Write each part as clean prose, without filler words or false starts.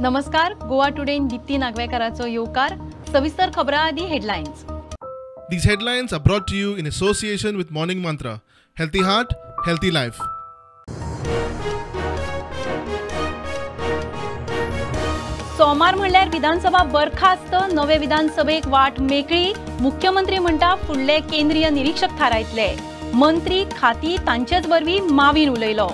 नमस्कार. गोवा टुडे दीप्ती नागवेकराचो येवकार. सविस्तर खबरां आदी headlines. These headlines are brought to you in association with Morning Mantra. Healthy heart, healthy life. सोमार म्हणल्यार विधानसभा बरखास्त. नवे विधानसभेक वाट मेकळी. मुख्यमंत्री म्हणटा फुडले केंद्रीय निरीक्षक थारायतले. मंत्री खाती तांचेच वरवीं मावीन उलयलो.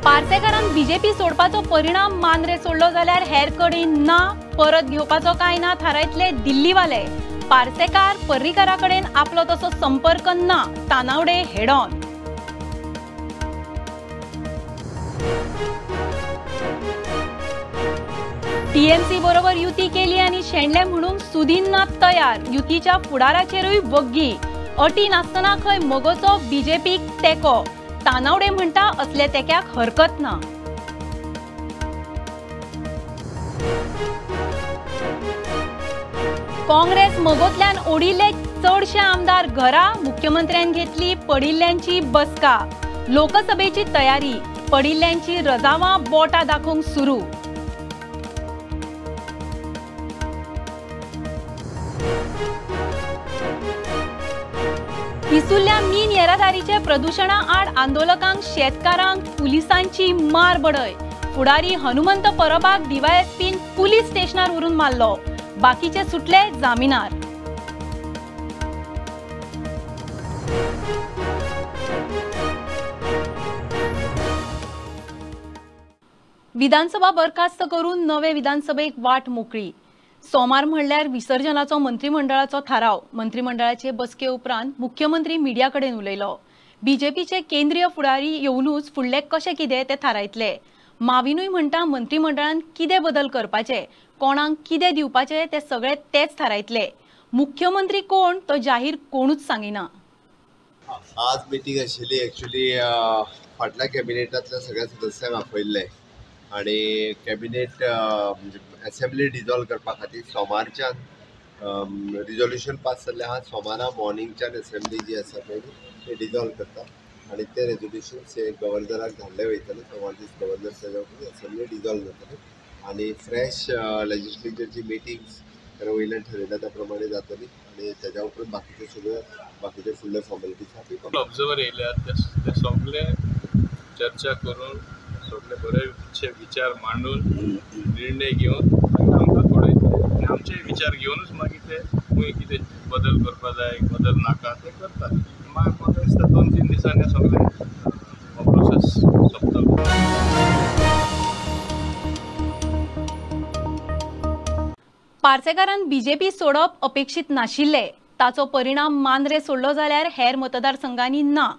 पार्सेकारांक बीजेपी सोडपाचो परिणाम मांद्रे सोडलो जाल्यार हेर कडेन ना. परत घेवपाचो काय ना थारायतले दिल्लीवाले. पार्सेकार पर्रीकारा कडेन आपलो तसो संपर्क ना. Tanavade head on. टीएमसी बरोबर युती केली आणि शेणले म्हणून सुदीननाथ तयार. युतीच्या फुडाराचेरूय वग्गी. अटी नासतना खंय मोगोचो बीजेपीक तेको. तानावडे म्हणटा असले तेक्याक हरकत ना. काँग्रेस मोगोंतल्यान ओडिल्ले चडशे आमदार घरा. मुख्यमंत्र्यान घेतली पडिल्ल्यांची बसका. लोकसभेची तयारी. पडिल्ल्यांची रजावां बोटां दाखोवंक सुरू. पिसुल्ल्या मीन येरादारीचे प्रदूषणा आड आंदोलकांक शेतकारांक पुलिसांची मार बडय. फुडारी हनुमंत परबाक डीवायएसपीन पुलीस स्टेशनार व्हरून मारलो. बाकीचे सुटले जामिनार. विधानसभा बरखास्त करून नवे विधानसभेक वाट मोकळी. सोमार म्हणल्यार विसर्जनाचो मंत्रिमंडळाचो थाराव. मंत्रिमंडळाचे बसके उपरांत मुख्यमंत्री मिडिया कडेन उलयलो. बीजेपीचे केंद्रीय फुडारी येवनूच फुडले कशे कितें ते थारायतले. माविनूय म्हणटा मंत्रिमंडळान कितें बदल करपाचे, कोणाक कितें दिवपाचे ते सगळे तेच थारायतले. मुख्यमंत्री कोण तो जाहीर कोणूच सांगिना. आज मिटींग आशिल्ली. एक्चुअली फाटल्या कॅबिनेटांतल्या सगळ्या सदस्यांक आपयल्ले आणि कॅबिनेट असेंब्ली डिजॉल्व करपा खातीर सोमारच्यान रिजोल्युशन पास जाल्लें आहा. सोमारा मॉर्निंगच्यान असेंब्ली जी आसा पळय ती डिजॉल्व करता आणि ते रेजोल्युशन गव्हर्नराक धाडले वयतले. सोमार दीस गव्हर्नर तेज्या उपरांत असेंब्ली डिजॉल्व जातली आणि फ्रेश लेजिस्लेचरची मिटिंग्स वयल्यान ठरयल्या त्या प्रमाणे जातली आणि तेज्या उपरांत बाकीचे फुडले फॉर्मेलिटीज आहा. ऑब्झर्वर येयल्यात ते सगळे चर्चा करून सगळे बरेचशे विचार मांडून निर्णय घेवन आमकां कळयतले आनी आमचे विचार घेवनूच मागीर ते खंय कितें बदल करपा जाय बदल नाका ते करतात. म्हाका दिसता 2-3 दिसांनी सगळे हो प्रोसेस सोंपतलो. पार्सेकारांक बीजेपी सोडप अपेक्षित नाशिल्ले. ताचो परिणाम मांद्रे सोडलो जाल्यार हेर मतदारसंघांनी ना.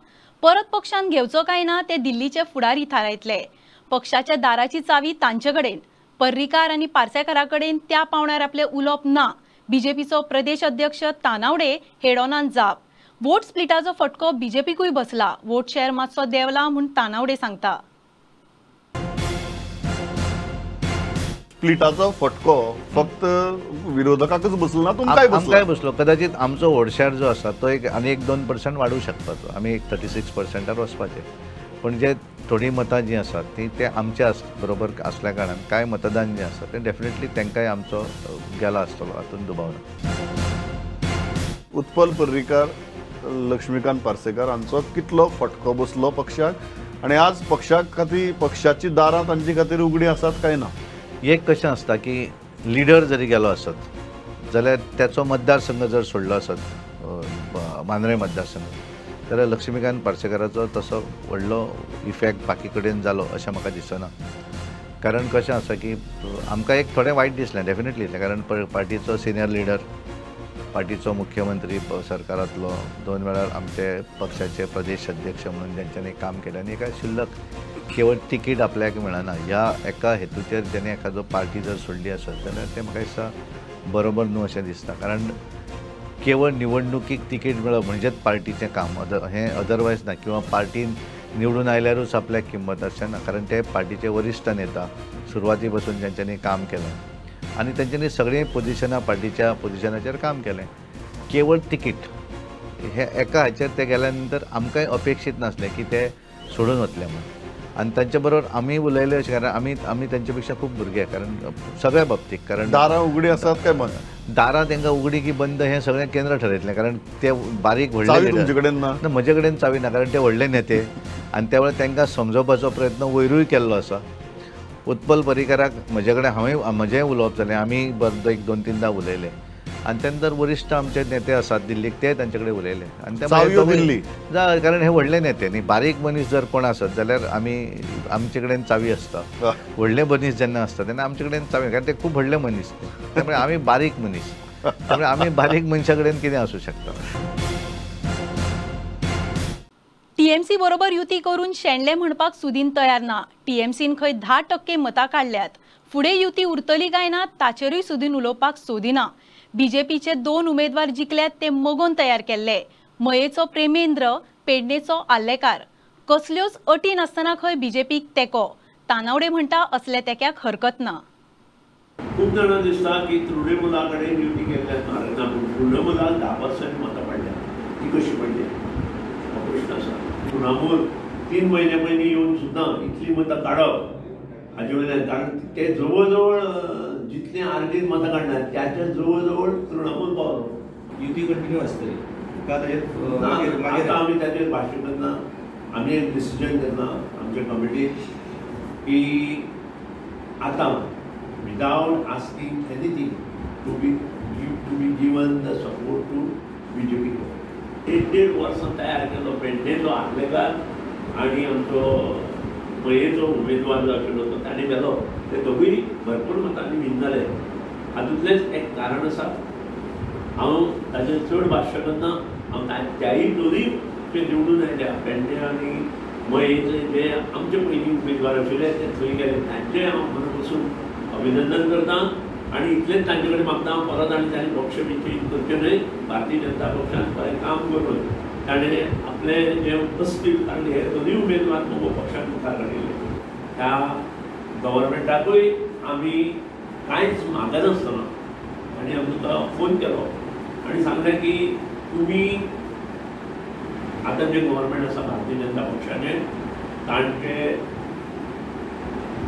परत पक्षान घेवचो काय ना ते दिल्लीचे फुडारी थारायतले. पक्षाच्या दाराची चावी तांचे कडेन. पर्रीकार आनी पार्सेकारा कडेन त्या पावण्यार आपले उलोवप ना. बीजेपीचो प्रदेश अध्यक्ष तानावडे हेडॉनान जाप. वोट स्प्लिटाचो फटको बीजेपीकूय बसला. वोट शेअर मातसो देंवला म्हूण तानावडे सांगता. स्प्लिटाचो फटको फक्त विरोधकाकच बसलो ना, तुमकांय बसलो. कदाचित आमचो वोट शेअर जो आसा तो आनी 1-2% वाडूंक शकता. आमी 36%र वचपाचे. पण जे थोडी मतां जी आसात ते आमचे बरोबर असल्या कारणान कांय मतदान जे आसा ते डेफिनेटली तांकांय आमचो गेला आसतलो. हातूंत दुबाव ना. उत्पल पर्रीकार, लक्ष्मीकांत पार्सेकार हांचो कितलो फटको बसलो पक्षाक आनी आज पक्षाक खातीर पक्षाची दारां तांचे खातीर उगडी आसात काय ना. एक कशें आसता की लिडर जरी गेलो आसत जाल्यार त्याचो मतदारसंघ जर सोडलो आसत मांद्रे मतदारसंघ जाल्यार लक्ष्मीकांत पार्सेकाराचो तसो व्हडलो इफेक्ट बाकी कडेन जालो अशें म्हाका दिसना. कारण कशें आसा की आमकां एक थोडें वायट दिसलें डेफिनेटली. कारण पार्टीचो सिनियर लिडर, पार्टीचो मुख्यमंत्री सरकारांतलो 2 वेळार आमचे पक्षाचे प्रदेश अध्यक्ष म्हणून तेंच्यांनी काम केलें आनी एका शिल्लक केवळ तिकीट आपल्याक मेळना ह्या एका हेतूचेर जेणे एखादो पार्टी जर सोडली आसत जाल्यार तें म्हाका दिसता बरोबर न्हू अशें दिसता. कारण केवळ निवडणुकीक तिकीट मेळप म्हणजेच पार्टीचें काम हें अदरवायज ना. किंवा पार्टीन निवडून आयल्यारूच आपल्याक किंमत अशें ना. कारण ते पार्टीचे वरिश्ठ नेता सुरवाती पासून जेंच्यांनी काम केलें आनी तेंच्यांनी सगळीं पोजिशनां पार्टीच्या पोजिशनाचेर काम केलें. केवळ तिकीट हे एका हाचेर ते गेल्या नंतर आमकांय अपेक्षीत नासलें की ते सोडून वतले म्हणून. आनी तांचे बरोबर आमी उलयले अशें, कारण आमी तेंचे पेक्षा खूब भुरगे, कारण सगळ्या बाबतीक, कारण दारां उगडी आसात काय बंद? दारां तांकां उगडी की बंद हें सगळें केंद्र ठरयतलें, कारण ते बारीक चावी व्हडले तुमचे कडेन ना? ना, म्हजे कडेन चावी ना, कारण ते व्हडले नेते आनी त्या वेळार तांकां समजोवपाचो प्रयत्न वयरूय केल्लो आसा. उत्पल पर्रीकाराक म्हजे कडेन म्हजेंय उलोवप जालें, आमी बरें 1-2-3दां उलयले आनी त्या नंतर वरिश्ठ आमचे नेते आसात दिल्लीक, ते तांचे कडेन उलयले आनी ते चावयो दिल्ली? कारण हे व्हडले नेते न्ही, बारीक मनीस जर कोण आसत जाल्यार आमचे कडेन चावी आसता. व्हडले मनीस जेन्ना आसता तेन्ना आमचे कडेन चावी, कारण ते खूब व्हडले मनीस त्यामुळे आमी बारीक मनीस, त्यामुळे आमी बारीक मनशा कडेन कितें आसूं शकता. टीएमसी बरोबर युती करून शेणले म्हणपाक सुदीन तयार ना. टीएमसीन खंय 10% मतां काडल्यात. फुडें युती उरतली काय ना ताचेरूय सुदीन उलोवपाक सोदिना. बीजेपीचे 2 उमेदवार जिखल्यात ते मगोन तयार केल्ले. मयेचो प्रेमेंद्र, पेडणेचो आल्लेकार. कसल्योच अटी नासतना खंय बीजेपीक तेको. तानावडे म्हणटा असले तेक्याक हरकत ना. खूप जाणां दिसता की तृणमूला कडेन युती केल्ल्यात ना, पूण तृणमूलाक 10% मतां पडल्यात. ती कशी पडली हो प्रश्न आसा. तृणमूल 3 महिने पयलीं येवन सुद्दां इतली मतां काडप हाजे वयल्यान, कारण ते जवळ जवळ जितले आरडीन मतां काडल्यात त्याच्या जवळ जवळ तृणमूल पावलो. युती कंटिन्यू आसतली आता आमी ताचेर भाश्य करना. आमी एक डिसिजन घेतला आमच्या कमिटीन की आतां without asking anything to be given the support to BJP. 1.5 वर्सां तयार केलो पेडणेचो आर्लेकार आनी आमचो मयेचो उमेदवार जो आशिल्लो तो ताणें गेलो. ते दोगूय भरपूर मतांनी विन जाले. हातूंतलेंच एक कारण आसा. हांव ताचेर चड भाश्य करना. हांव त्याय दोनूय जे निवडून आयल्या पेडणे आनी मयेचे जे आमचे पयलीं उमेदवार आशिल्ले ते थंय गेले, तांचें हांव मना पासून अभिनंदन करता. आनी इतलेंच तांचे कडेन मागता हांव परत आनी ताणें पक्ष चेंज करचे न्हय. भारतीय जनता पक्षान बरें काम करून ताणें आपले जे तस्तील काडले हे दोनूय उमेदवार मगो पक्षान मुखार काडिल्ले. त्या गव्हर्मेंटाकूय आमी कांयच मागनासतना आनी आमकां फोन केलो आनी सांगलें की तुमी आतां जे गव्हर्मेंट आसा भारतीय जनता पक्षाचें तांचे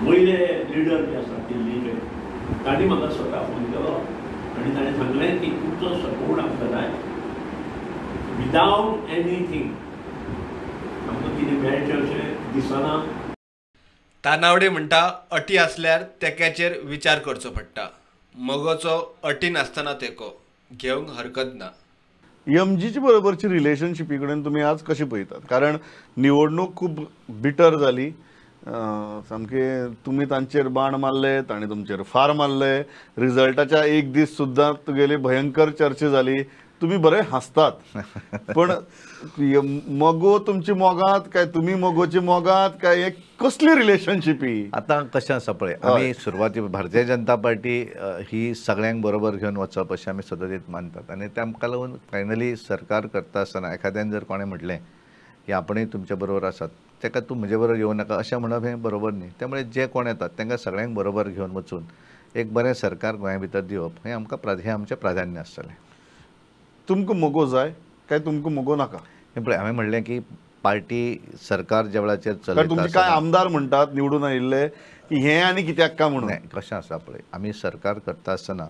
वयले लिडर जे आसा दिल्लीचे तांणी म्हाका स्वता फोन केलो आनी ताणें सांगलें की तुमचो सपोर्ट आमकां जाय. विदाउट एनीथींग आमकां कितें मेळचें अशें दिसना. तानावडे म्हणटा अटी आसल्यार तेक्याचेर विचार करचो पडटा. मगोचो अटी नासतना तेको घेवंक हरकत ना. एमजीची बरोबरची रिलेशनशिपी कडेन तुमी आज कशी पळयतात? कारण निवडणूक खूब बिटर जाली. सामके तुमी तांचेर बाण मारले, ताणें तुमचेर फार मारले. रिजल्टाच्या एक दीस सुद्दां तुगेली भयंकर चर्चा जाली. तुम्ही बरे हांसतात, पण मगो तुमची मोगात काय तुमी मोगोची मोगात काय एक कसली रिलेशनशिप ही? आता कशें आसा पळय, आमी सुरवाती भारतीय जनता पार्टी ही सगळ्यांक बरोबर घेवन वचप अशें आमी सतत मानतात आनी तांकां लागून फायनली सरकार करता आसतना एखाद्यान जर कोणें म्हटलें की आपणय तुमच्या बरोबर आसात, ताका तूं म्हजे बरोबर येवं नाका अशें म्हणप हें बरोबर न्ही. त्यामुळे जे कोण येतात तांकां सगळ्यांक बरोबर घेवन वचून एक बरें सरकार गोंया भितर दिवप हें आमचें प्राधान्य आसतलें. तुमकां मोगो जाय काय तुमकां मोगो नाका? पळय हांवें म्हणलें की पार्टी सरकार ज्या वेळाचेर चलयता, तुमचे काय आमदार म्हणटात निवडून आयिल्ले की हें आनी कित्याक काय म्हणून. कशें आसा पळय, आमी सरकार करता आसतना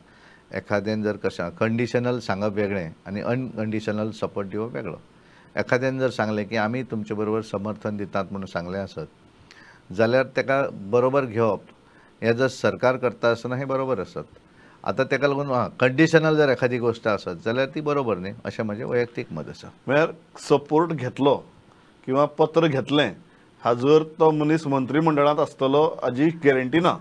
एखाद्यान जर कशें कंडिशनल सांगप वेगळें आनी अनकंडिशनल सपोर्ट दिवप वेगळो. एखाद्यान जर सांगलें की आमी तुमचे बरोबर समर्थन दितात म्हणून सांगलें आसत जाल्यार ताका बरोबर घेवप हें जर सरकार करता आसतना हें बरोबर आसत. आता ताका लागून कंडिशनल जर एखादी गोष्ट आसत जाल्यार ती बरोबर न्ही अशें म्हजें वैयक्तीक मत आसा. म्हळ्यार सपोर्ट घेतलो किंवा पत्र घेतलें हाजर तो मनीस मंत्रिमंडळांत आसतलो हाजी गॅरंटी ना.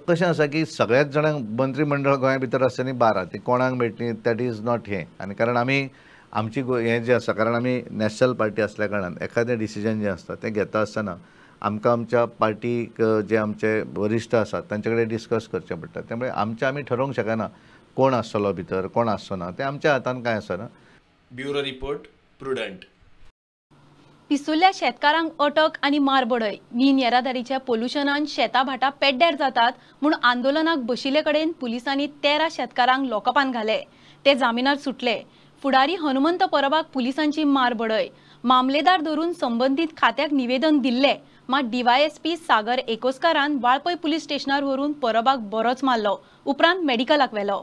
कशें आसा की सगळ्याच जाणांक मंत्रिमंडळ गोंया भितर आसतना 12 ती कोणाक मेळटली दॅट इज नॉट हें. आनी कारण आमी आमची हें जें आसा, कारण आमी नॅशनल पार्टी आसल्या कारणान एखादें डिसिजन जें आसता तें घेता आसतना आमकां आमच्या पार्टीक जे आमचे वरिश्ठ आसात तांचे कडेन डिस्कस करचें पडटा. त्यामुळे आमी ठरोवंक शकना कोण आसतलो भितर कोण आसचो ना, तें आमच्या हातान कांय आसना. Bureau report Prudent. पिसुल्ल्या शेतकारांक अटक आनी मारबडय. नीन येरादारीच्या पोल्युशनान शेतां भाटां पेड्ड्यार जातात म्हूण आंदोलनाक बशिल्ले कडेन पुलिसांनी 13 शेतकारांक लॉकअपान घाले. ते जामिनार सुटले. फुडारी हनुमंत परबाक पुलिसांची मारबडय. मामलेदार धरून संबंधित खात्याक निवेदन दिल्ले, मात DYSP सागर एकोस्कारान वाळपय पुलीस स्टेशनार व्हरून परबाक बरोच मारलो. उपरांत मेडिकलाक व्हेलो.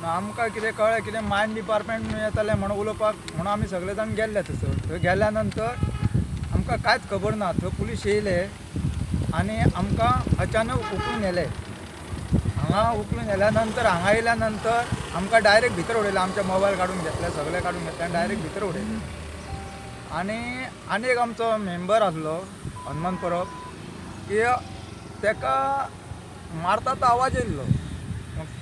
आमकां कितें कळ्ळें, कितें मायन डिपार्टमेंट येतलें म्हणून उलोवपाक म्हणून आमी सगळे जाण गेल्ले थंयसर. थंय गेल्या नंतर आमकां कांयच खबर ना. थंय पुलीस येयले आनी आमकां अचानक उखलून येले. हांगा उखलून येल्या नंतर हांगा येयल्या नंतर आमकां डायरेक्ट भितर उडयले. आमचे मोबायल काडून घेतले, सगळे काडून घेतले आनी डायरेक्ट भितर उडयले. आनी एक आमचो मेंबर आसलो हनुमंत परब, की ताका मारता तो आवाज येयल्लो.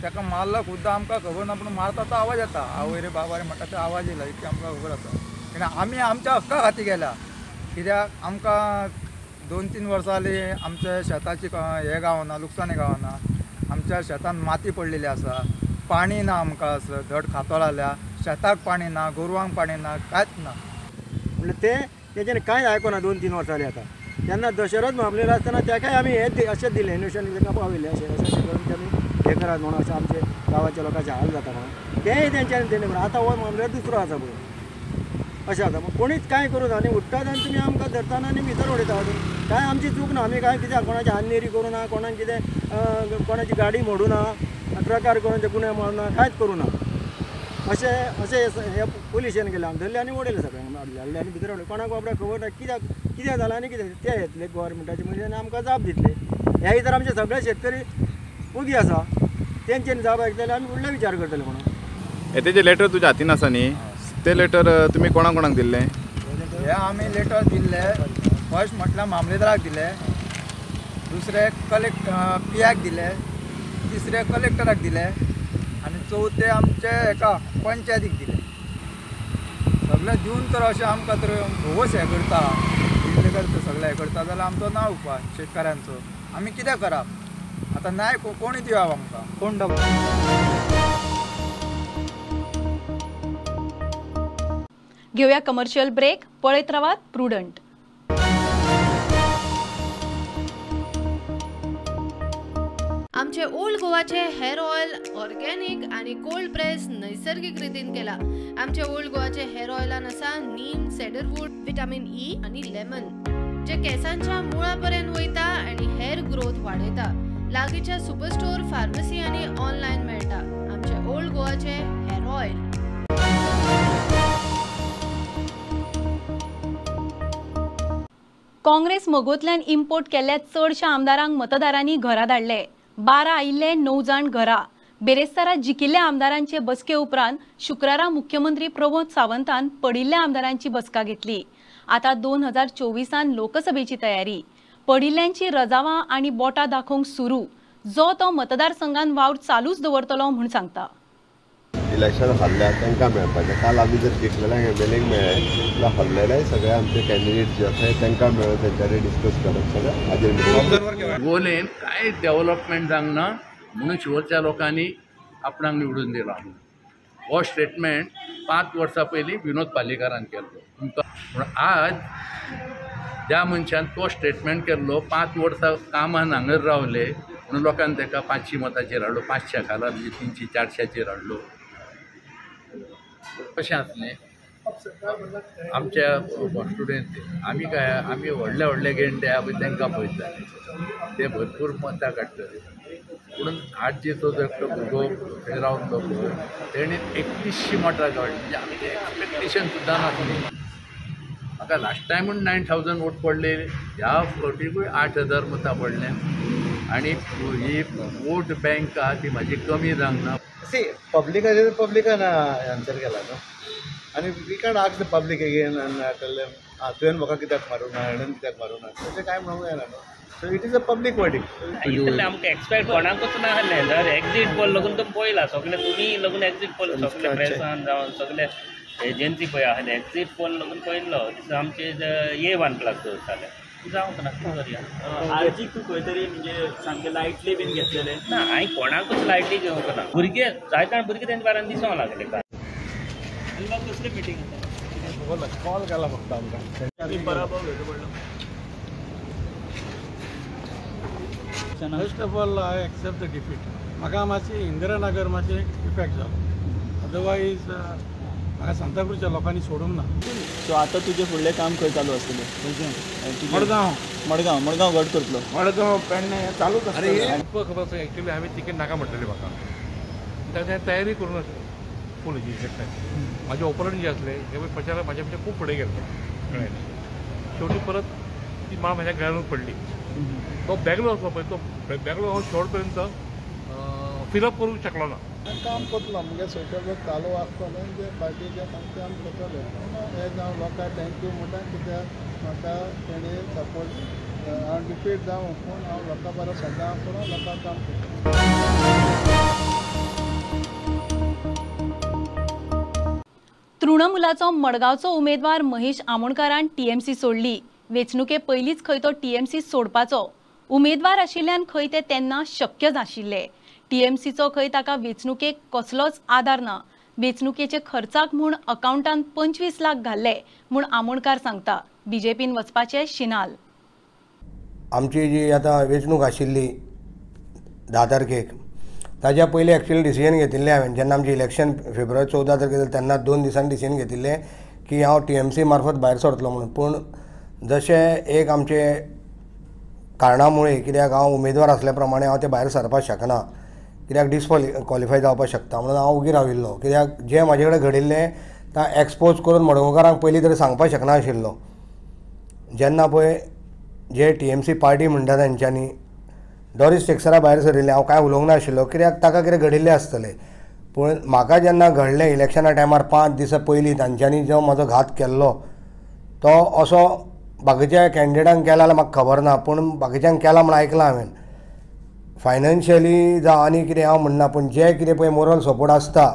ताका मारलो सुद्दां आमकां खबर ना, पूण मारता तो आवाज येता. आवय रे बाबा रे म्हणटा तो आवाज येयला, इतकी आमकां खबर आसा. कित्याक आमी आमच्या हक्का खातीर गेल्या. कित्याक आमकां 2-3 वर्सां जालीं आमच्या शेताची हे गावना, लुकसाणी गावना. आमच्या शेतान माती पडलेली आसा, पाणी ना आमकां असं धड खातो जाल्या, शेताक पाणी ना, गोरवांक पाणी ना, कांयच ना. म्हणजे तेच्यानी कांय आयकना 2-3 वर्सां जालीं आतां. तेन्ना दशरथ मामलेदार आसतना ताकाय आमी हे अशेंच दिलें, इन्व्हेस्टिगेशन ताका पावयलें अशें करून आमी हे करात म्हणून अशें आमचे गांवाच्या लोकांचे हाल जाता म्हणून तेंय तेंच्यांनी तेणे म्हणून. आतां हो मामलेदार दुसरो आसा पळय अशें जाता. कोणीच कांय करूं ना आनी उठ्ठात आनी तुमी आमकां धरतना आनी भितर उडयता. कांय आमची चूक ना. आमी कांय कित्याक कोणाची आन्नेरी करूं ना, कोणाक कितें कोणाची गाडी मोडूं ना, ट्रकार करून ते गुन्हे मारूं ना, कांयच करूं ना. अशें हे पुलिशेन गेले, आमी धरले आनी उडयले सगळ्यांक. हाडले आनी भितर उडयले. कोणाक बाबड्याक खबर ना कित्याक जालां आनी कितें ते येतले गोवोरमेंटाचे म्हणजे आनी आमकां जाप दितले. ह्याय तर आमचे सगळे शेतकरी उगी आसा, तेंच्यांनी जाप आयकतले आमी फुडले विचार करतले म्हणून. तेजें लेटर तुज्या हातीन आसा न्ही, ते लेटर तुमी कोणाक कोणाक दिल्लें? हे आमी लेटर दिल्ले. फर्स्ट म्हटल्यार मामलेदाराक दिले, दुसरे PIक दिले, तिसरे कलेक्टराक दिले आनी चवथे आमचे हेका पंचायतीक दिले. सगळे दिवन तर अशें आमकां तर भोवस हें करता, करता सगळे हें करता जाल्यार आमचो ना उपाय शेतकाऱ्यांचो. आमी कितें करप आतां? न्याय कोणी दिवप आमकां? कोण घेऊया कमर्शियल ब्रेक. पळयत रावात प्रुडंट. आमचे ओल्ड गोवाचे हेअर ऑयल ऑर्गॅनिक आणि कोल्ड प्रेस नैसर्गिक रितीन केला. आमचे ओल्ड गोवाचे हेअर ऑयलान आसा नीम, सेडरवूड, विटामिन ई आणि लेमन, जे केसांच्या मुळापर्यंत वयता आणि हेअर ग्रोथ वाडयता. लागींच्या सुपरस्टोर, फार्मसी आणि ऑनलाईन मेळटा. आमचे ओल्ड गोवाचे हेअर ऑयल. काँग्रेस मगोतल्यान इम्पोर्ट केल्ल्या चडशा आमदारांक मतदारांनी घरा धाडले. 12 आयिल्ले 9 जाण घरा. बेरेस्तारा जिकिल्ल्या आमदारांचे बसके उपरांत शुक्रारा मुख्यमंत्री प्रमोद सावंतान पडिल्ल्या आमदारांची बसका घेतली. आता 2024 लोकसभेची तयारी. पडिल्ल्यांची रजावां आनी बोटां दाखोवंक सुरू. जो तो मतदारसंघात वावर चालूच दवरतलो म्हूण सांगता. इलेक्शन हरल्या तांकां मेळपाचें. काल आमी जर जिखलेल्यांक एमएलएक मेळ्ळे जाल्यार हरलेले सगळे आमचे कॅन्डिडेट जे आसात तांकां मेळून तेंच्यांनी डिस्कस करप सगळें हाजेर. गोलेन कांय डेव्हलपमेंट जावंक ना म्हणून शिवोरच्या लोकांनी आपणाक निवडून दिला. हो स्टेटमेंट 5 वर्सां पयलीं विनोद पालेकारान केल्लो. पूण आज ज्या मनशान तो स्टेटमेंट केल्लो 5 वर्सां कामान हांगर रावले म्हणून लोकांनी ताका 500 मताचेर हाडलो, 500 खाला म्हणजे 300-400चेर हाडलो. कशें आसलें आमच्या स्टुडंट आमी व्हडले गेंडे आमी तांकां पळयताले, ते भरपूर मतां काडटले. पूण आज जे तो भुरगो थंय रावलो पळय तेणी 3100 मतां काडली. म्हणजे आमी एक्सपेक्टेशन सुद्दां नासली. म्हाका लास्ट टायमूच 9000 वोट पडले, ह्या फावटीकूय 8000 मतां पडले. आनी ही वोट बँक आहा ती म्हाजी कमी जावंक ना. पब्लिकान आन्सर केला न्हू, आनी we can ask the public again आनी टेल देम तुवें म्हाका कित्याक मारूं ना, हेणेन कित्याक मारूं ना, तशें कांय म्हणूंक जायना न्हू. So it is a public verdict. इतलें आमकां एक्सपेक्ट कोणाकूच ना आहलें. जर एक्झीट पोल लागून तो पळयला सगळे, तुमी लागून एक्झीट पोल सगळे प्रेसान जावन सगळे एजन्सी पळय आहले एक्झीट पोल लागून पळयल्लो आमचे ये 1+ दवरताले. जावंक ना, कितें करया. आरजी तूं खंय तरी म्हणजे सामकें लायटली बीन घेतलेले ना. हांवें कोणाकूच लायटली घेवंक ना. भुरगे जायत भुरगे तेंच्या बारान दिसोंक लागले. कसली मिटींग कॉल केला फक्त आमकां पराभव घेवचो पडलो. First of all I accept the defeat. म्हाका मातशी इंदिरानगर मातशें इफेक्ट जालो. अदरवायज म्हाका सांताक्रूजच्या लोकांनी सोडूंक ना. सो आतां तुजें फुडलें काम खंय चालू आसतलें? मडगांव मडगांव घट करतलो. मडगांव पेडणे चालूच आसतलें. खबर एक्चुअली हांवें तिकेट नाका म्हटलेली म्हाका, ताणें तयारी करून आसली फूल हेजी इलेक्शनाची. म्हाजे ओपोनंट जे आसले हे प्रचाराक म्हाजे म्हणजे खूब फुडें गेल्लो कळ्ळें. शेवटी परत ती माळ म्हाज्या गळ्यांत पडली. तो बेगलो असलो पळय, तो बेगलो हो शेवट पर्यंत फिलअप करूंक शकलो ना. काम करतलो म्हणजे सोशल वर्क चालू आसतलो जे पार्टीचे सांगता आमी करतले. हें हांव लोकांक थँक्यू म्हणटा कित्याक म्हाका तेणी सपोर्ट हांव डिफीट जावं पूण हांव लोकां बरो सदां करून लोकांक काम करता. तृणमुलाचो मडगांवचो उमेदवार महेश आमोणकारान टीएमसी सोडली. वेंचणुके पयलींच खंय तो टीएमसी सोडपाचो उमेदवार आशिल्ल्यान खंय ते तेन्ना शक्य नाशिल्लें. टीएमसीचो खंय ताका वेंचणुकेक कसलोच आदार ना. वेंचणुकेचे खर्चाक म्हूण अकावंटांत 25 लाख घाल्ले म्हूण आमोणकार सांगता. बीजेपीन वचपाचे शिनाल. आमची जी आतां वेंचणूक आशिल्ली 10 तारखेक ताज्या पयलीं एक्चुअली डिसिजन घेतिल्लें हांवें. जेन्ना आमचें इलेक्शन फेब्रुवारी 14 तारखेक तेन्ना 2 दिसांनी डिसिजन घेतिल्लें की हांव टीएमसी मार्फत भायर सरतलो म्हणून. पूण जशें एक आमचे कारणामुळे कित्याक हांव उमेदवार आसल्या प्रमाणे हांव ते भायर सरपाक शकना, कित्याक डिसक्वॉलिफाय जावपाक शकता म्हणून हांव उगी राविल्लो. कित्याक जें म्हाजे कडेन घडिल्लें तें एक्सपोज करून मडगांवकारांक पयलीं तरी सांगपाक शकना आशिल्लो. जेन्ना पळय जे टीएमसी पार्टी म्हणटा तांच्यांनी डॉरिस टेक्सरा भायर सरिल्ले हांव कांय उलोवंक नाशिल्लो कित्याक ताका कितें घडिल्लें आसतलें. पूण म्हाका जेन्ना घडलें इलेक्शना टायमार 5 दीस पयलीं तांच्यांनी जो म्हजो घात केल्लो तो असो बाकीच्या कॅन्डिडेटांक केला जाल्यार म्हाका खबर ना, पूण बाकीच्यांक केला म्हूण आयकलां हांवें. फायनान्शियली जावं आनी कितें हांव म्हणना, पूण जे कितें पळय मोरल सपोर्ट आसता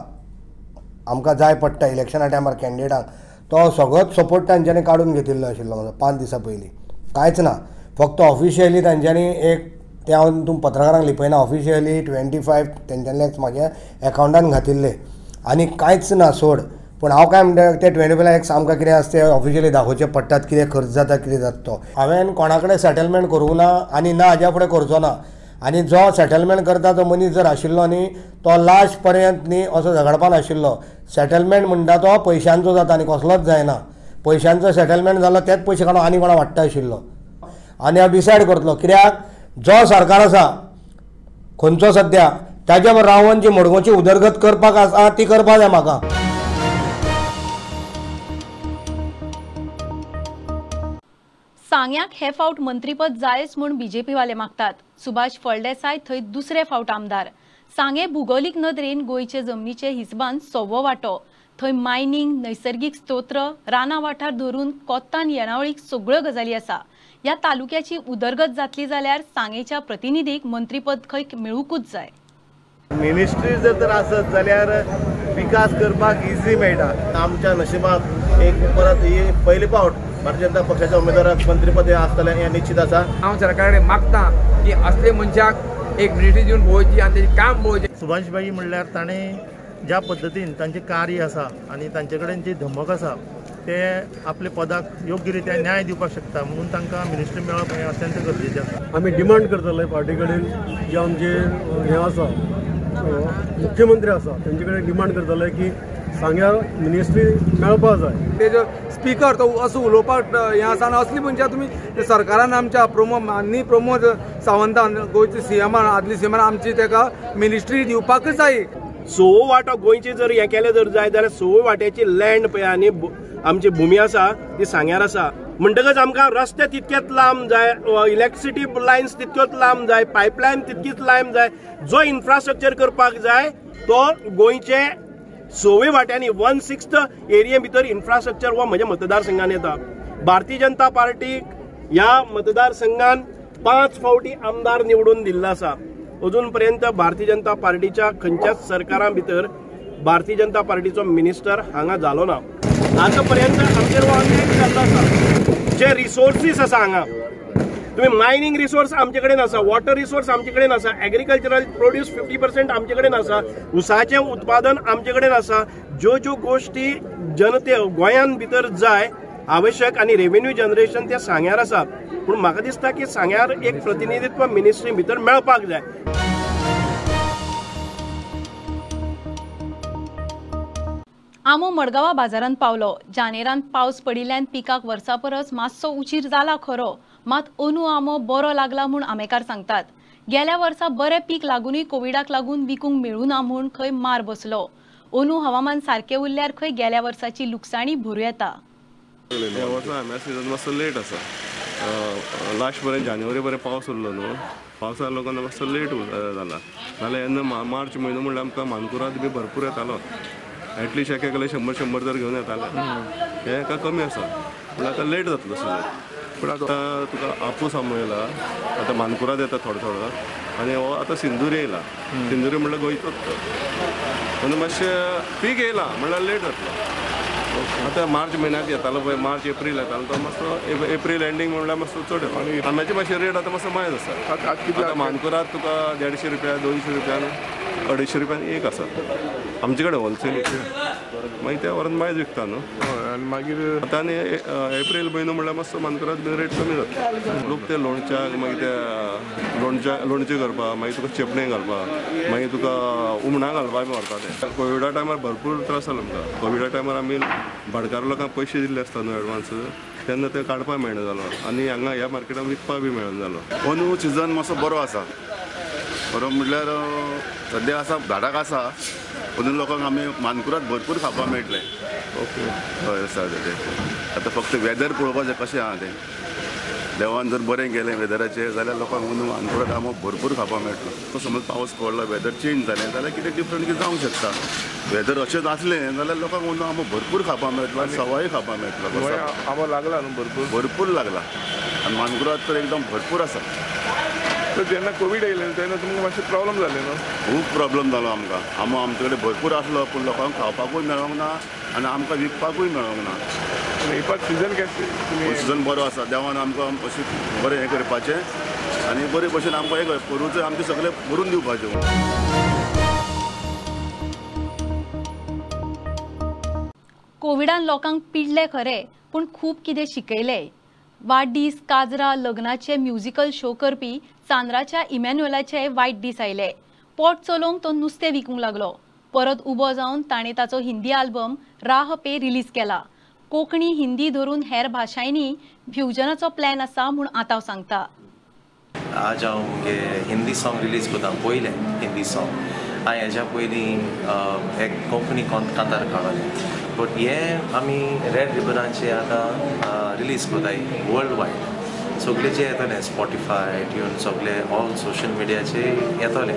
आमकां जाय पडटा इलेक्शना टायमार कॅन्डिडेटांक तो सगळोच सपोर्ट तांच्यांनी काडून घेतिल्लो आशिल्लो म्हजो 5 दिसां पयलीं. कांयच ना, फक्त ऑफिशियली तांच्यांनी एक ते हांव तुम पत्रकारांक लिपयना, ऑफिशियली 25 तेंच्यांनीच म्हाज्या एकावंटान घातिल्ले आनी कांयच ना सोड. पूण हांव काय म्हणटा ते 25 लाख आमकां कितें आसता तें ऑफिशियली दाखोवचें पडटात कितें खर्च जाता कितें जाता तो. हांवें कोणा कडेन सेटलमेंट करूंक ना आनी ना हाज्या फुडें करचो ना. आनी जो सेटलमेंट करता तो मनीस जर आशिल्लो न्ही तो लास्ट पर्यंत न्ही असो झगडपा नाशिल्लो. सेटलमेंट म्हणटा तो पयशांचो जाता आनी कसलोच जायना. पयशांचो सेटलमेंट जालो तेच पयशे काडून आनी कोणा वाडटा आशिल्लो. आनी हांव डिसायड करतलो कित्याक जो सरकार आसा खंयचो सद्या ताच्या रावन जी मडगांवची उदरगत करपाक आसा ती करपाक जाय म्हाका. सांग्याक हे फावट मंत्रीपद जायच म्हूण बीजेपी वाले मागतात. सुभाष फळदेसाय थंय दुसरे फावट आमदार. सांगे भूगोलीक नदरेन गोंयचे जमनीचे हिसबान 6वो वांटो. थंय मायनिंग, नैसर्गिक स्तोत्र, रानां वाठार धरून कोत्तान येणावळीक सगळ्यो गजाली आसा. ह्या तालुक्याची उदरगत जातली जाल्यार सांगेच्या प्रतिनिधीक मंत्रीपद खंय मेळूंकूच जाय. मिनिस्ट्री जर आसत जाल्यार विकास करपाक इजी मेळटा. आमच्या नशिबाक एक परत ही पयली फावट भारतीय जनता पक्षाच्या उमेदवाराक मंत्रीपद आसतलें हें निश्चित आसा. हांव सरकारा कडेन मागता की असले मनशाक एक मिनिस्ट्री दिवन पळोवची आनी तेजें काम पळोवचें. सुभाष भाई म्हणल्यार ताणें ज्या पद्दतीन तांचें कार्य आसा आनी तांचे कडेन जी धमक आसा ते आपले पदाक योग्य रित्या न्याय दिवपाक शकता म्हणून तांकां मिनिस्ट्री मेळप हें अत्यंत गरजेचें आसा. आमी डिमांड करतले पार्टी कडेन जे आमचे हे आसा मुख्यमंत्री आसा तेंचे कडेन डिमांड करतले की सांग्या मिनिस्ट्री मेळपाक जाय. तेजो स्पिकर तो असो उलोवपाक हें आसा आनी असली मनशां तुमी सरकारान आमच्या प्रमोद सावंतान गोंयच्या सीएमान आदली सीएमान आमची ताका मिनिस्ट्री दिवपाकच जाय. 6वो वांटो गोंयचे जर हें केलें जर जाय जाल्यार 6वो वांट्याची लँड पळय आनी आमची भुमी आसा ती सांग्यार आसा. म्हणटकच आमकां रस्ते तितकेच लांब जाय, इलेक्ट्रिसिटी लायन्स तितक्योच लांब जाय, पायपलायन तितकीच लांब जाय. जो इन्फ्रास्ट्रक्चर करपाक जाय तो गोंयचे 6वे वाट्यांनी 1/6 एरिये भितर इन्फ्रास्ट्रक्चर हो म्हज्या मतदारसंघान येता. भारतीय जनता पार्टीक ह्या मतदारसंघान 5 फावटी आमदार निवडून दिल्लो आसा. अजून पर्यंत भारतीय जनता पार्टीच्या खंयच्याच सरकारा भितर भारतीय जनता पार्टीचो मिनिस्टर हांगा जालो ना. आता पर्यंत आमचेर हो अन्याय जाल्लो आसा. जे रिसोर्सीस आसा हांगा तुम्ही मायनिंग रिसोर्स आमचे कडेन आसा, वॉटर रिसोर्स आमचे कडेन आसा, एग्रीकल्चरल प्रोड्यूस 50% आमचे कडेन आसा, उसाचें उत्पादन आमचे कडेन आसा. ज्यो ज्यो गोश्टी जनते गोंयान भितर जाय आवश्यक आनी रेव्हेन्यू जनरेशन ते सांग्यार आसा. पूण म्हाका दिसता की सांग्यार एक प्रतिनिधित्व मिनिस्ट्री भितर मेळपाक जाय. आमो मडगांवा बाजारांत पावलो. जानेरांत पावस पडिल्ल्यान पिकाक वर्सा परस मातसो उशीर जाला खरो, मात अंदू आमो बरो लागला म्हूण आमेकार सांगतात. गेल्या वर्सा बरें पीक लागूनय कोविडाक लागून विकूंक मेळूं ना म्हूण खंय मार बसलो. अंदू हवामान सारकें उरल्यार खंय गेल्या वर्साची लुकसाणी भरूं येता. ह्या वर्सा आंब्या सीजन मातसो लेट आसा. लास्ट बरें जानेवारी बरें पावस उरलो न्हू, पावसा लागून मातसो लेट जाला. नाल्यार जेन्ना मार्च म्हयनो म्हणल्यार आमकां मानकुराद बी भरपूर येतालो. एटलिस्ट एक 100 जर घेवन येताले. हे एका कमी आसा, पूण आतां लेट जातलो सीजन. पूण आतां तुका आपूस आंबो येयला, आतां मानकुराद येता थोडो आनी हो आतां सिंदूर येयला. सिंदूरी म्हणल्यार गोंयचोच म्हणून मातशें पीक येयला म्हणल्यार लेट जातलो. आतां मार्च म्हयन्याक येतालो पळय, मार्च एप्रील येतालो तो मातसो एप्रील एंडींग म्हणल्यार मातसो चड येता. आनी आंब्याची मातशी रेट आतां मातसो मायज आसा. आतां मानकुराद तुका 150 रुपया 200 रुपयान 250 रुपयान एक आसा आमचे कडेन होलसेल. मागीर त्या व्हरून मायज विकता न्हू. आनी मागीर आतां आनी एप्रील म्हयनो म्हणल्यार मातसो मानकुराद बी रेट कमी जाता. लोक ते लोणच्याक मागीर त्या लोणचें करपा, मागीर तुका चेपणे घालपा, मागीर तुका हुमणां घालपा बी व्हरता ते. कोविडा टायमार भरपूर त्रास जालो आमकां. कोविडा टायमार आमी भाटकार लोकांक पयशे दिल्ले आसता न्हू एडवान्स, तेन्ना ते काडपा मेळना जालो आनी हांगा ह्या मार्केटान विकपा बी मेळना जालो. अंदू सिजन मातसो बरो आसा. बरो म्हटल्यार सद्या आसा झाडाक आसा, अंदू लोकांक आमी मानकुराद भरपूर खावपा मेळटले. ओके हय आसा ते. आतां फक्त वेदर पळोवपाचें कशें आहा तें. देवान जर बरें गेलें वेदराचें जाल्यार लोकांक अंदू मानकुराद आंबो भरपूर खावपा मेळटलो. समज पावस पडलो, वेदर चेंज जालें जाल्यार कितें डिफरंट कितें जावंक शकता. वेदर अशेंच आसलें जाल्यार लोकांक अंदू आंबो भरपूर खावपा मेळटलो आनी सवाय खावपा मेळटलो. आंबो लागला न्हू भरपूर लागला आनी मानकुराद तर एकदम भरपूर आसा. तर जेन्ना कोवीड येयलें तेन्ना तुमकां मातशें प्रॉब्लम जालें न्हू. खूब प्रॉब्लम जालो आमकां. आमचे कडेन भरपूर आसलो पूण लोकांक खावपाकूय मेळोंक ना आनी आमकां विकपाकूय मेळोंक ना. सिजन केशें सिजन बरो आसा. देवान आमकां अशें बरें हें करपाचें आनी बरे भशेन आमकां हें करूचें, आमचें सगळें भरून दिवपाचें. कोविडान लोकांक पिडले खरे, पूण खूब कितें शिकयलें. वाडदीस, काजरां, लग्नाचे म्युजिकल शो करपी चांद्राच्या इमॅन्युएलाचे वायट दीस आयले. पोट चलोवंक तो नुस्तें विकूंक लागलो. परत उबो जावन ताणें ताचो हिंदी आल्बम राह पे रिलीज केला. कोंकणी, हिंदी धरून हेर भाशांनी फ्युजनाचो प्लॅन आसा म्हूण आतां सांगता. आज हांव मुगे हिंदी सॉंग रिलीज कोता पयलें हिंदी सॉंग. हांवें हेज्या पयलीं एक कोंकणी कांतार काडलें, बट हे आमी रेड रिबनाचे आतां रिलीज कोताय वर्ल्ड वायड. सगळे जे येतले स्पॉटिफाय, ट्यून, सगळे ऑल सोशल मिडियाचे येतले.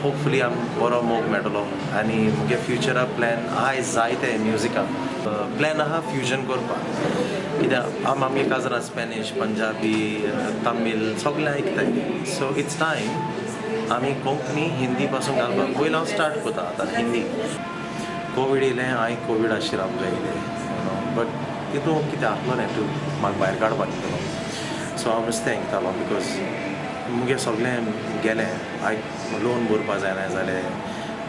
होपफुली आमकां बरो मोग मेळटलो आनी मुगे फ्युचरा प्लॅन आहाय जायते म्युजिकाक प्लॅन आहा फ्युजन करपाक. कित्याक आमी काजरां स्पॅनिश, पंजाबी, तमीळ सगळें आयकताय. सो इट्स टायम आमी कोंकणी हिंदी पासून घालपाक. पयलीं हांव स्टार्ट कोता आतां हिंदी. कोवीड येयलें, हांवें कोवीड आशिल्लें आमकां येयलें, बट तितून कितें आसलो न्ही तूं म्हाका भायर काडपाक दितलो. सो हांव नुस्तें आयकतालो बिकॉज मुगे सगळें गेलें. हांवें लोन भरपा जायना जालें,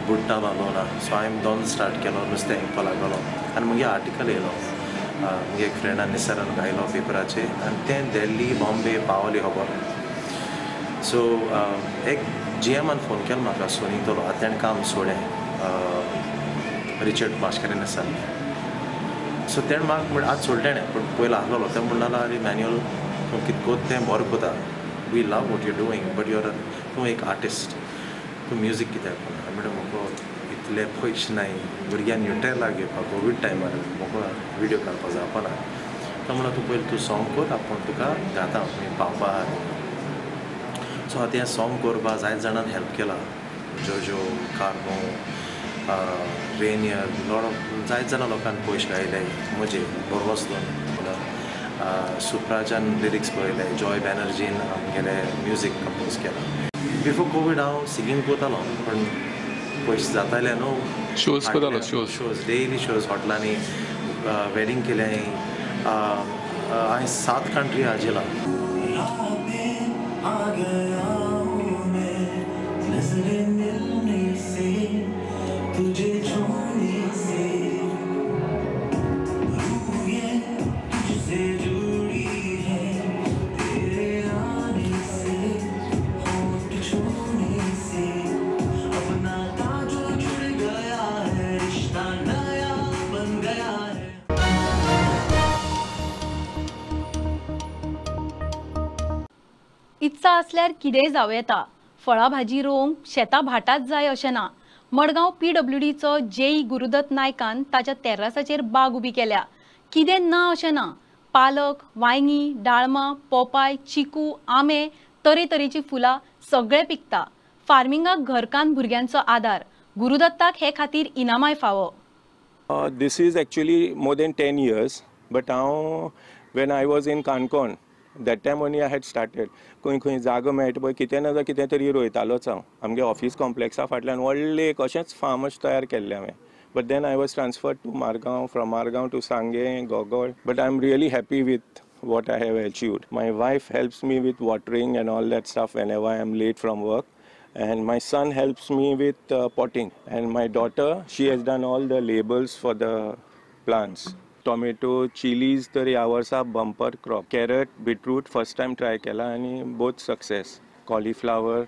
बुडटालो लोना. सो हांवें दोन स्टार्ट केलो, नुस्तें आयकपा लागलो आनी मुगे आर्टिकल येयलो. मुगे एक फ्रेंडान निसरान घायलो पेपराचेर आनी तें दिल्ली, बॉम्बे पावली खबर. सो एक GMन फोन केलो म्हाका, सोनीतलो. आतां तेणें काम सोडें रिचर्ड मास्करेन आसा. सो तेणें म्हाका आज सोडलें तेणें, पूण पयलो आसलो तें म्हणटालो आरे मॅन्युअल तूं कितें कोत तें बरो कोता. We love what you doing, but तूं एक आर्टिस्ट, तूं म्युजीक कित्याक करना. म्हणटा म्हाका इतले पयशे नाय, भुरग्यांक न्यूट्रेलाक घेवपाक कोवीड टायमार म्हाका व्हिडियो काडपाक जावपाना. तो म्हणलो तूं पयलीं तूं सॉंग कर, आपूण तुका घाता खंय पावपा. सो आतां हें सॉंग करपा जायत जाणांनी हेल्प केला. जोजो, कार्बो, रेनियर, लॉट ऑफ जायत जाणां लोकांनी पयशे घायले. म्हजे बोरवोसलो सुप्राजान लिरिक्स पळयले, जॉय बॅनर्जीन आमगेले म्युजीक कंपोज केला. बिफोर कोवीड हांव सिंगींग कोतालो, पूण पयशे जाताले न्हू. शोज कोतालो, शोज डेली शोज हॉटेलांनी, वेडींग केलें. हांवें 7 कंट्री आजिला. इत्सा असल्यार कितेंय जावं येता. फळां भाजी रोवंक शेतां भाटाच जाय अशें ना. मडगांव PWDचो JE गुरुदत्त नायकान ताच्या तेर्रासाचेर बाग उबी केल्या. कितें ना अशें ना. पालक, वांयगी, डाळमां, पोपाय, चिकू, आंबे, तरेतरेची फुलां सगळें पिकता. फार्मिंगाक घरकान्न भुरग्यांचो आदार. गुरुदत्ताक हे खातीर इनामाय फावो. This is actually more than 10 years, but now when I was in Kankon, that time only I had started. खंय जागो मेळटा पळय कितें ना कितें तरी रोयतालोच हांव. आमगे ऑफिस कॉम्प्लेक्सा फाटल्यान व्हडलें एक अशेंच फार्म तयार केल्लें हांवें. But then I was transferred to Margaon, from Margaon to Sange, Gogol. But I'm really happy with what I have achieved. My wife helps me with watering and all that stuff whenever I am late from work. And my son helps me with potting. And my daughter, she has done all the labels for the plants. Tomato, chilies तर ह्या वर्सा bumper crop. Carrot, beetroot first time try केला आणि both success. Cauliflower,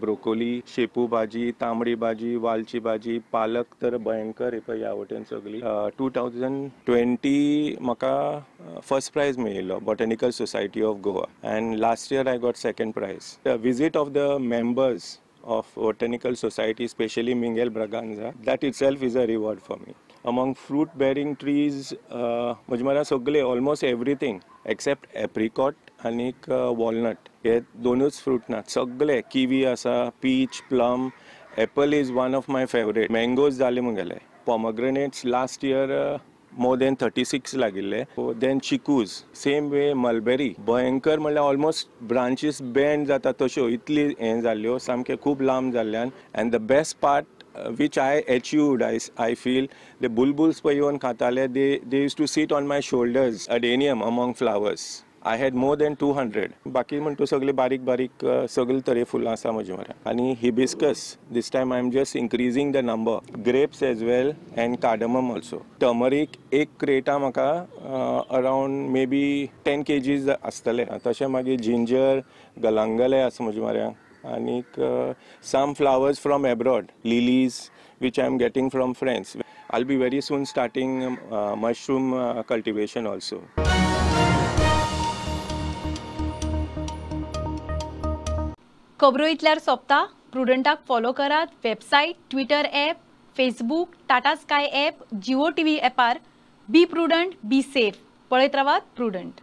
broccoli, शेपू भाजी, तांबडी भाजी, वालची भाजी, पालक तर भयंकर हे पळय ह्या वटेन सगळी. 2020 म्हाका फर्स्ट प्राइज मेळिल्लो botanical society of Goa and last year I got second prize. The visit of the members of Botanical Society, especially Miguel Braganza, that itself is a reward for me. Among fruit bearing trees, म्हणजे मला सगळे almost everything except apricot आणि walnut हे दोनच fruit ना. सगळे kiwi आसा, peach, plum, apple is one of my favourite. Mangoes जाले मुगेले. Pomegranates last year more than 36 लागिल्ले. Then chikoos same way. Mulberry भयंकर म्हणल्यार ऑलमोस्ट ब्रांचीस बेंड जाता तश्यो इतली हें जाल्ल्यो सामके खूब लांब जाल्ल्यान. And the best part which I achieved, I feel, the bulbuls पळय येवन खाताले, they used to sit on my shoulders. Adenium among flowers, I had more than 200. बाकी म्हणटा सगळे बारीक बारीक सगळे तरे फुलां आसा म्हजे म्हऱ्यान. आनी hibiscus this time I am just increasing the number. Grapes as well and cardamom also. Turmeric एक क्रेटा म्हाका around maybe 10 kgs आसतले. तशें मागीर जिंजर, गलांगले आसा म्हजे म्हऱ्यान. आनीक some flowers from abroad, lilies, which I am getting from friends. I'll be very soon starting mushroom cultivation also. खबरो इतल्यार सोंपता. प्रुडंटाक फॉलो करात. Website, Twitter app, Facebook, Tata Sky app, Jio TV ॲपार. Be Prudent, be safe. पळयत रावात prudent.